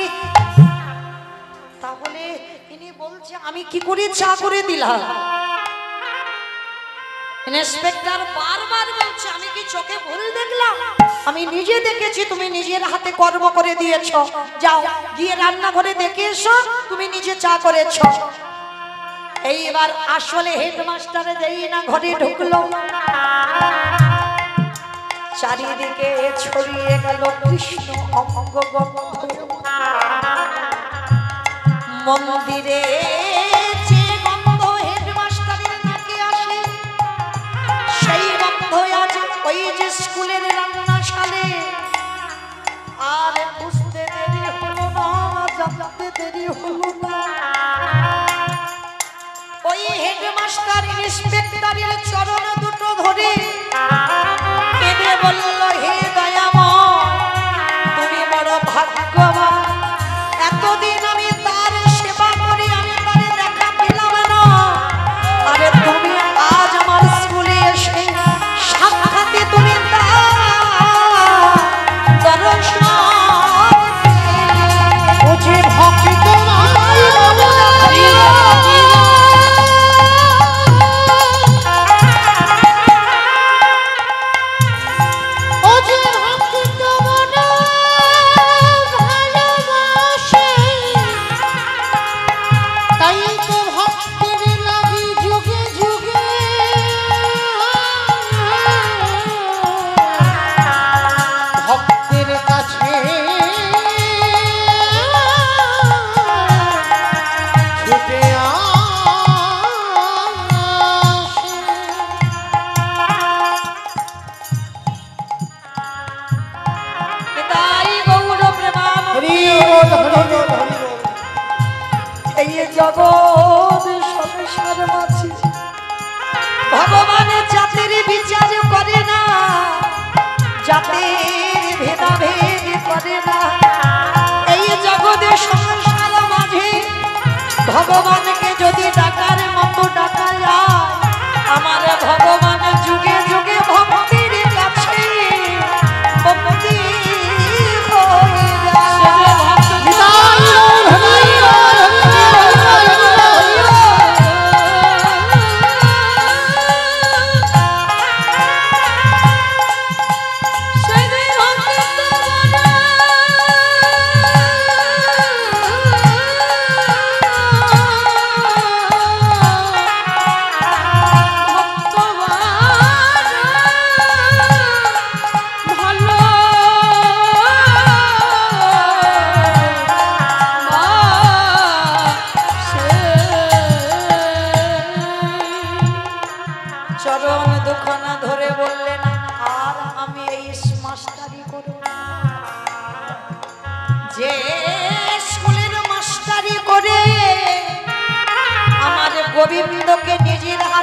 তাহলে ইনি বলছে আমি কি করে চা করে দিলাম? ইন্সপেক্টর বারবার বলছে আমি কি চোখে ভুল দেখলাম? আমি নিজে দেখেছি, তুমি নিজের হাতে কর্ম করে দিয়েছো, যাও গিয়ে রান্নাঘরে দেখে এসো তুমি নিজে চা করেছো। এইবার আসলে হেডমাস্টারে যেই না ঘরে ঢুকলো, চারিদিকে ছড়িয়ে গেল কৃষ্ণ অঙ্গ গন্ধ। মন্দিরে যে গন্ধ হেডমাস্টারের নাকে আসে, সেই গন্ধ আজ ওই যে স্কুলের রান্নাশালে। আর বুঝতে দেরি হলো না, জানতে দেরি হলো না, ওই হেডমাস্টার ইন্সপেক্টরের চরণ দুটো ধরে কেঁদে বলল, হে দয়াময় তুমি বড় ভাগ্যবান, এতদিন আমি তার সেবা করি আমি তারে দেখা পেলাম না, আরে তুমি আজ আমার স্কুলে এসে সাক্ষাতে তুমি তার দর্শন ও যে ভক্তি তোমার জগৎ সংসার মাঝে ভগবানের জাতির বিচার করে না, জাতির ভেদাভেদ করে না। এই জগতের সংসার মাঝে ভগবানকে যদি ডাকার মতো ডাকা যায়, আমার ভগবান যুগে যুগে ভক্তির কাছে ভক্তি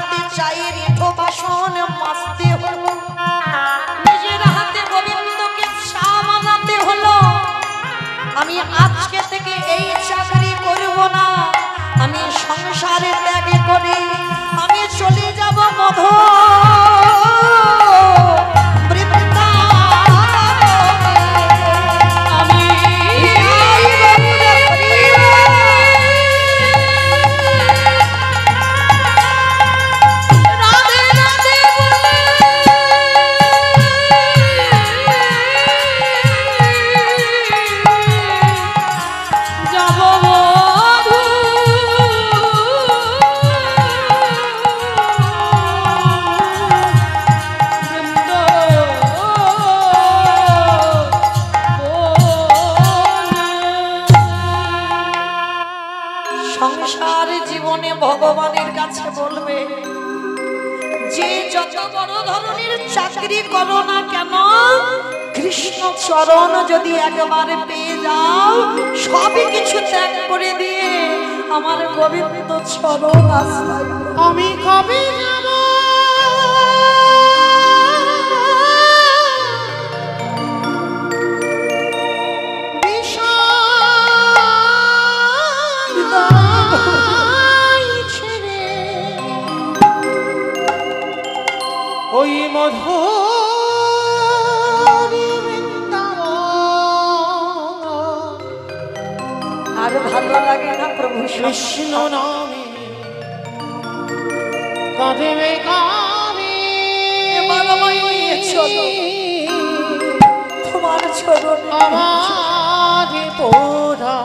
হাতে চায়ের এঁঠো বাসন মাজতে হলো, নিজের হাতে গোবিন্দকে চা বানাতে হলো। আমি আজকে থেকে এই চাকরি করব না, আমি সংসারে ত্যাগ করে আমি চলে যাব মধু সংসার জীবনে ভগবানের কাছে বলবে যে যত বড় ধরনের চাকরি করো না কেন, কৃষ্ণ চরণ যদি একবার পেয়ে যাও সবই কিছু ত্যাগ করে দিয়ে আমার গোবিন্দ চরণ আশ্রয় করো। আমি কবে যাব ওই মধুর বৃন্দাবন। আর ভালো লাগে না প্রভু কৃষ্ণ নামে কাঁদবে কামে তোমার চরণ আমার পোড়া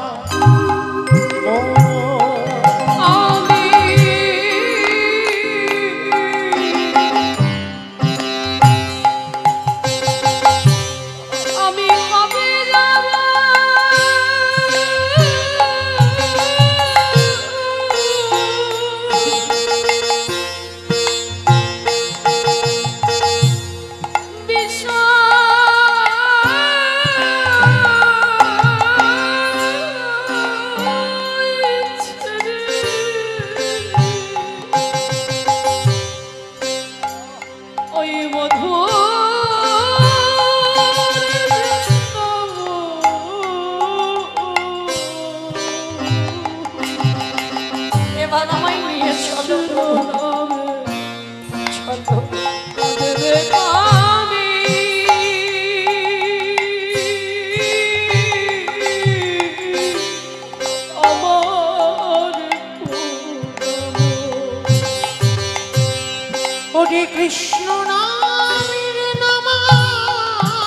কৃষ্ণ নামের নামাবলি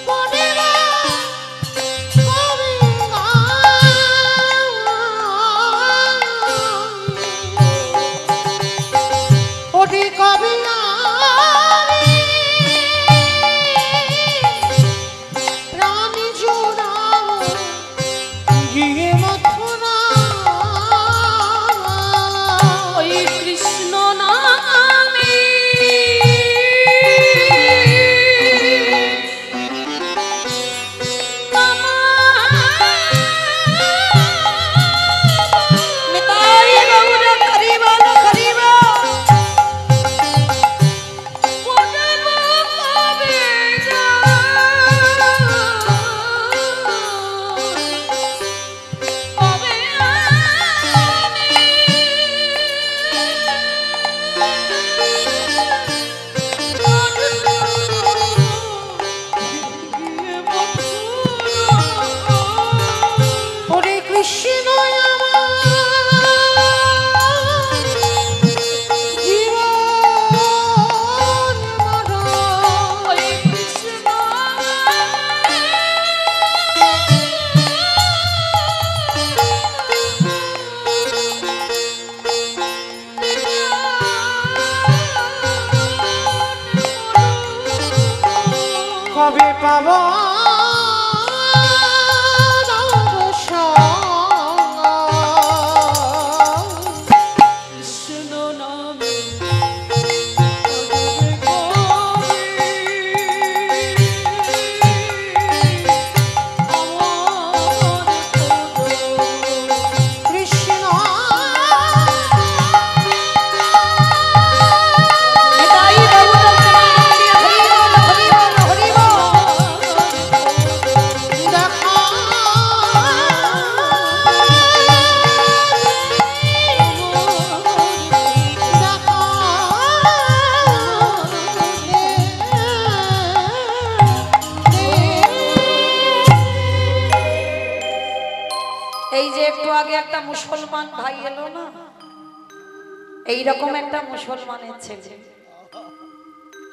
পড়িবা কবিবা ওটি কবি প্রাণী জোড়াও গিয়ে মথুরা কৃষ্ণ নামে কবে পাব কৃষ্ণ নামে মুসলমান ভাই এলো না, এইরকম একটা মুসলমানের ছেলে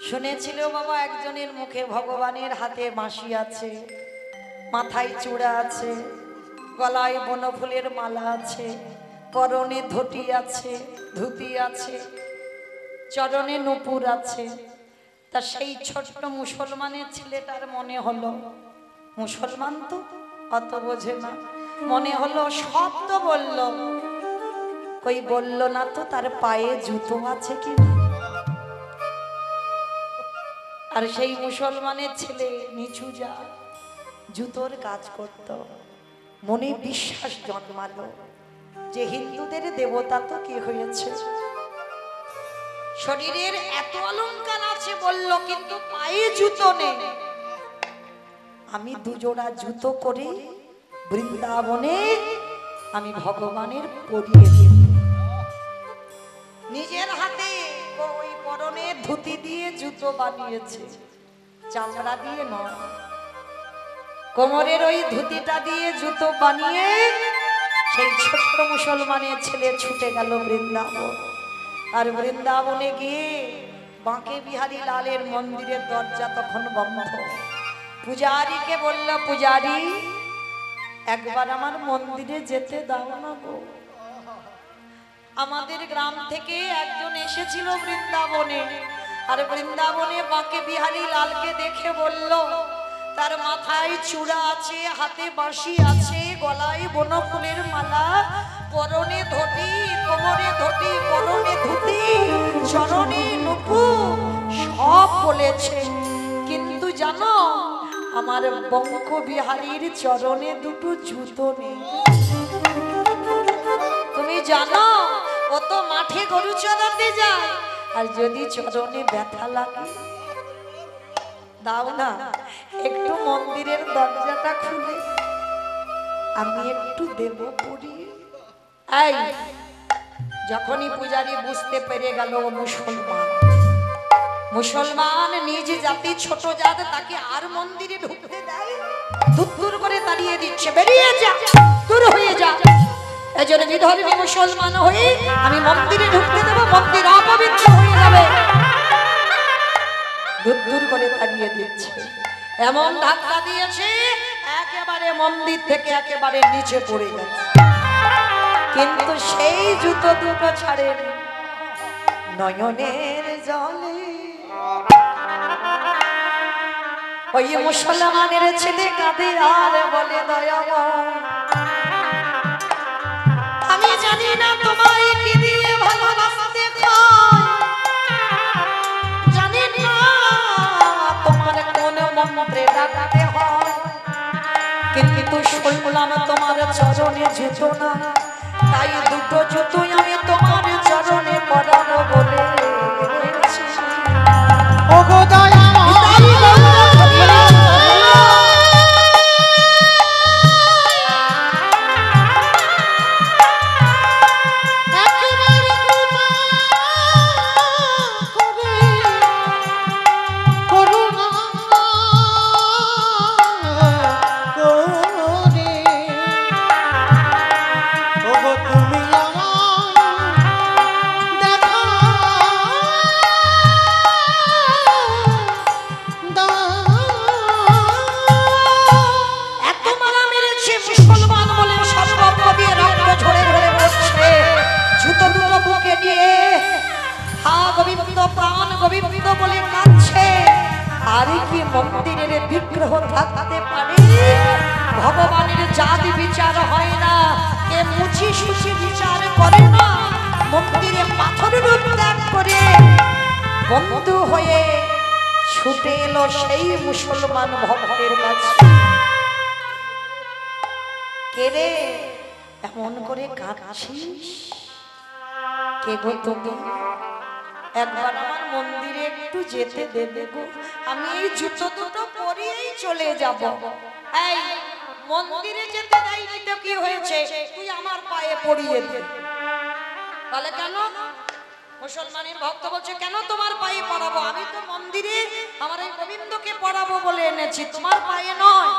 শুনেছিল বাবা একজনের মুখে ভগবানের হাতে বাঁশি আছে, মাথায় চূড়া আছে, গলায় বনফুলের মালা আছে, পরনে ধুতি আছে, ধুতি আছে, চরণে নূপুর আছে। তা সেই ছোট্ট মুসলমানের ছেলেটার মনে হলো, মুসলমান তো অত বোঝে না, মনে হলো সব তো বলল, কই বলল না তো তার পায়ে জুতো আছে কি না। আর সেই মুসলমানের ছেলে নিচু যা জুতোর কাজ করত, মনে বিশ্বাস জন্মালো যে হিন্দুদের দেবতা তো কি হয়েছে, শরীরের এত অলংকার আছে বলল, কিন্তু পায়ে জুতো নেই। আমি দুজোড়া জুতো করে বৃন্দাবনে আমি ভগবানের পরিয়ে দেব। নিজের হাতে ওই পরনে ধুতি দিয়ে জুতো বানিয়েছে, চামড়া দিয়ে নয়, কোমরের ওই ধুতিটা দিয়ে জুতো বানিয়ে সেই ছোট্ট মুসলমানের ছেলে ছুটে গেল বৃন্দাবন। আর বৃন্দাবনে গিয়ে বাঁকে বিহারী লালের মন্দিরের দরজা তখন বন্ধ। পূজারীকে বলল, পূজারী একবার আমার মন্দিরে যেতে দাও না গো। আমাদের গ্রাম থেকে একজন এসেছিল বৃন্দাবনে, আর বৃন্দাবনে বাঁকে বিহারী লালকে দেখে বলল, তার মাথায় চূড়া আছে, হাতে বাঁশি আছে, গলায় বনফুলের মালা, পরনে ধুতি, কোমরে ধুতি, পরনে ধুতি, চরণে নূপুর, সব বলেছে। কিন্তু জানো আমার বঙ্ক বিহারীর চরণে দুটো জুতো নেই। তুমি জানো ও তো মাঠে গরু চড়াতে যায়, আর যদি চরণে ব্যথা লাগে, দাও না একটু মন্দিরের দরজাটা খুলে আমি একটু দেব পরিয়ে। এই যখনই পূজারী বুঝতে পেরে গেল মুসলমান, মুসলমান নিজ জাতি ছোট জাত, তাকে আর মন্দিরে ঢুকতে দেয়, দূর করে তাড়িয়ে দিচ্ছে, বেরিয়ে যা, দূর হয়ে যা। এজন্য বিধর্মী মুসলমান হয়ে আমি মন্দিরে ঢুকতে দেব, মন্দির অপবিত্র হয়ে যাবে, দূর করে তাড়িয়ে দিচ্ছে। এমন ধাক্কা দিয়েছে একেবারে মন্দির থেকে একেবারে নিচে পড়ে গেছে। কিন্তু সেই জুতো দুটো ছাড়েন নয়নের জলে। ওই মুসলমানের ছেলে কাঁদে আর বলে, দয়াময় আমি জানি না তোমায় কি দিয়ে ভালোবাসতে হয়, জানি না তোমার কোন মন্ত্রে ডাকতে হয়, কিন্তু শুনলাম তোমার চরণে জুতো না, তাই দুটো জুতোই আমি তোমার চরণে পরাবো বলে। ওগো দয়া মন্দিরের বিগ্রহ থাকতে পারে, ভগবানের জাতি বিচার হয় না, কে মুছি সুচি বিচার করে না। মন্দিরে পাথর রূপ ত্যাগ করে বন্ধু হয়ে ছুটে এলো সেই মুসলমান ভক্তের কাছে। কে রে এমন করে কাঁদছিস, কে গো তুমি? একবার আমার মন্দিরে একটু যেতে দেবে গো, আমি এই জুতো দুটো পরিয়েই চলে যাব। এই মন্দিরে যেতে দেয়নি তো কি হয়েছে, তুই আমার পায়ে পরিয়ে দে। তাহলে কেন? মুসলমানের ভক্ত বলছে, কেন তোমার পায়ে পরাবো? আমি তো মন্দিরে আমার এই গোবিন্দকে পরাবো বলে এনেছি, তোমার পায়ে নয়।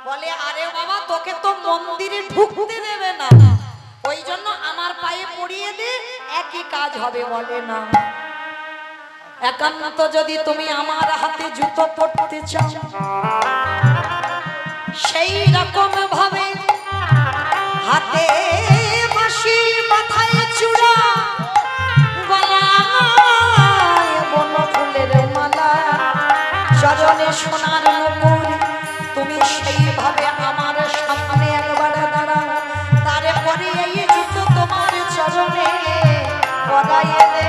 বলে আরে বাবা, তোকে তো মন্দিরে ঢুকতে দেবে না, ওই জন্য আমার পায়ে পরিয়ে দে, একই কাজ হবে বলে না। একান্ত যদি তুমি আমার হাতে জুতো পরতে চাও, সেই রকম ভাবে হাতে বাঁশি, মাথায় চূড়া, গলায় বনফুলের মালা, চরণে সোনার নূপুর, তুমি সেইভাবে আমার সামনে একবার দাঁড়াও, তারপরে এই জুতো তোমার চরণে পরাইয়ে দে।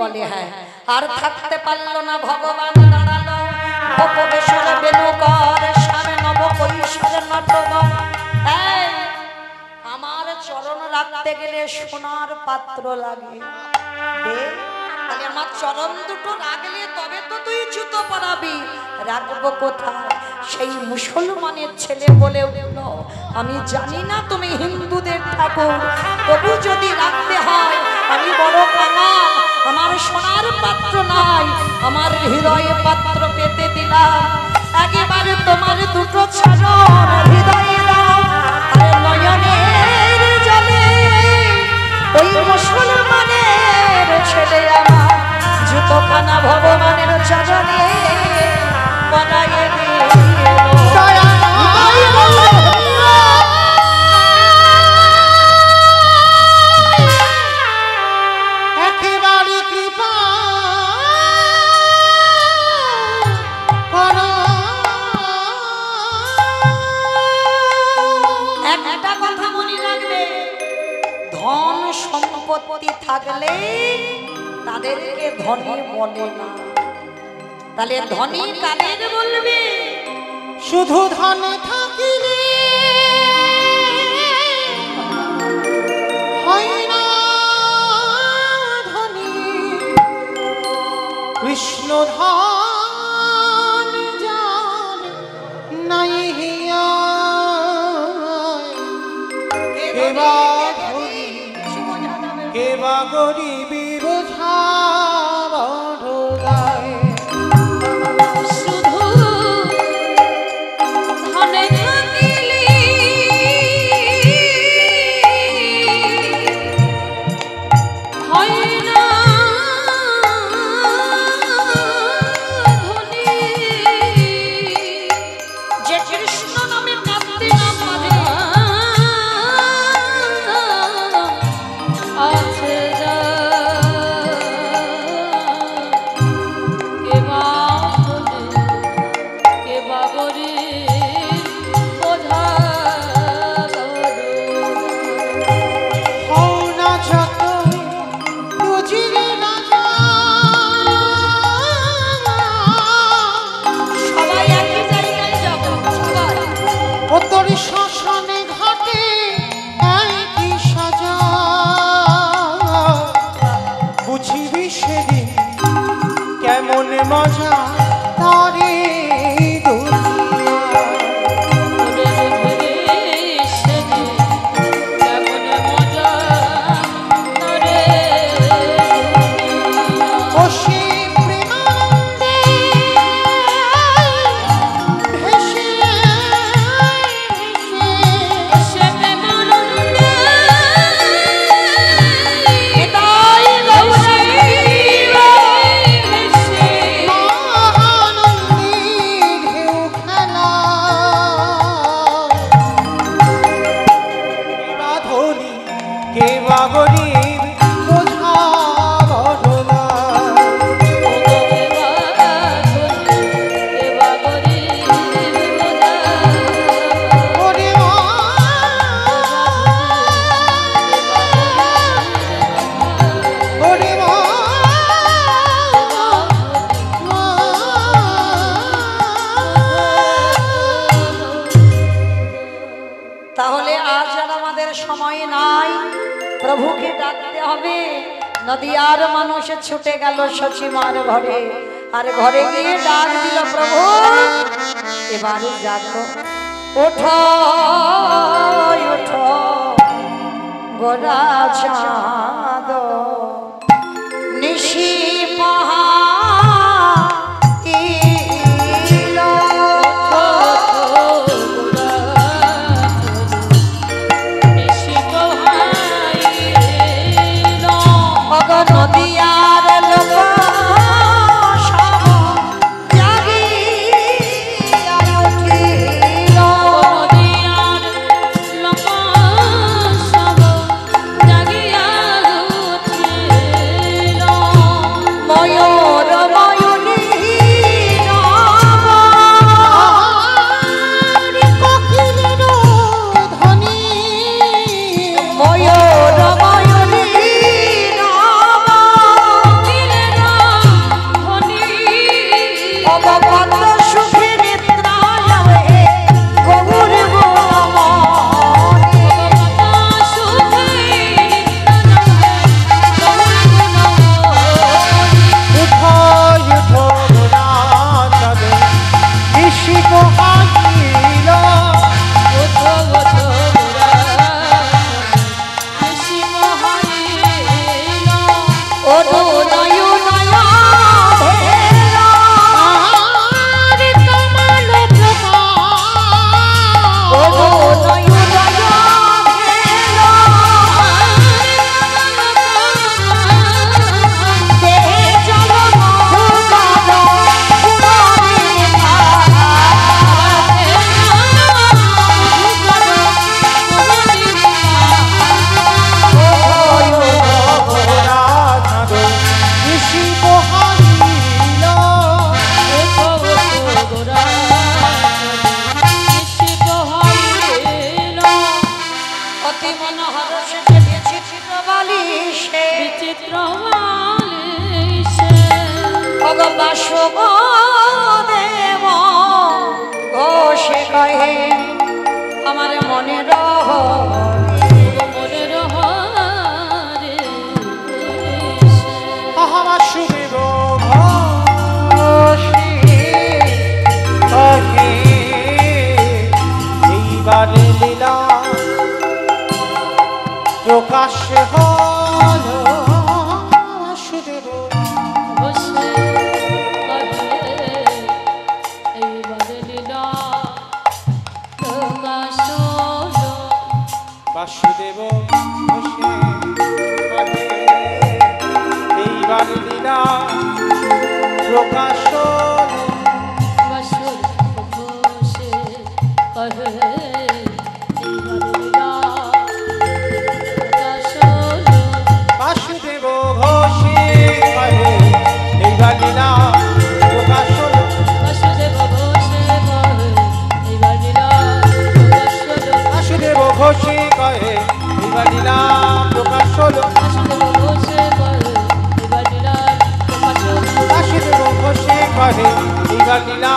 বলে হ্যাঁ, আর থাকতে পারলো না ভগবান দাঁড়ালো, উপবেশন বেনুকর সামনে নব কৈশোরের নটবর। আমার চরণ রাখতে গেলে সোনার পাত্র লাগে, তাহলে আমার চরণ দুটো রাখলে তবে তো তুই জুতো পরাবি, রাখবো কোথায়? সেই মুসলমানের ছেলে বলে উঠল, আমি জানি না তুমি হিন্দুদের ঠাকুর, তবু যদি রাখতে হয় আমি বড় কাঙাল, আমার সোনার পাত্র নাই, আমার হৃদয়ে পাত্র পেতে দিলাম, একেবারে তোমার দুটো চরণ হৃদয়ে দাও, আর নয়নের জলে ওই মুসলমানের ছেলে আমার জুতোখানা ভগবানের চরণে পরাইয়ে দিল। সম্পত্তি থাকলে তাদেরকে ধনী বলে না, তাহলে ধনী কাদের বলবে? শুধু ধন থাকিলে হয় না ধনী, কৃষ্ণ ধন জান নাই হিয়া, কেবা কেবা গরিবী বোঝা বড় গায়ে। শুধু ধনে থাকিলে হয় না ধনী, যে কৃষ্ণ নামে কাঁদতে না পারে আছে শ্মশানে ঘাটে একই সাজা, বুঝিবি সেদিন কেমন মজা তারে সময় নাই, প্রভুকে ডাকতে হবে। নদিয়ার মানুষ ছুটে গেল সচিমার ঘরে, আর ঘরে গিয়ে ডাক দিল, প্রভু এবারে জাগো, ওঠো ওঠো গোরা চাঁদ, নিশি পাহাড় নদিয়ার লোক সব জাগিয়া উঠিল। ময়ূর ময়ূরী নাম, কোকিলের ধ্বনি, ময়ূর ময়ূরী নাম, অবপদ সুখে নিদ্রায় গৌর গোমনে। উঠো উঠো গোরা চাঁদ, নিশি পোহাইল। ওঠো নয়ন ভেলা, আর কমল প্রকাশ, ওঠো নয়ন ভেলা, দেহে চলো মহুকার পুরাণে গোরা চাঁদ, নিশি পোহাইল। অতি মনোহর সেজে বিচিত্র বালিশে, ভগবাস দেব ঘোষে কহে আমার মনে রহ। বাসুদেব ঘোষে কহে, এইবার লীলা প্রকাশ হল। বাসুদেব বাসুদেব ঘোষে কহে, এইবার লীলা প্রকাশ হল। বাসুদেব ঘোষে কহে, এইবার লীলা প্রকাশ হল। বাসুদেব ঘোষে কহে, এইবার লীলা প্রকাশ হল। বাসুদেব ঘোষে কহে, এইবার লীলা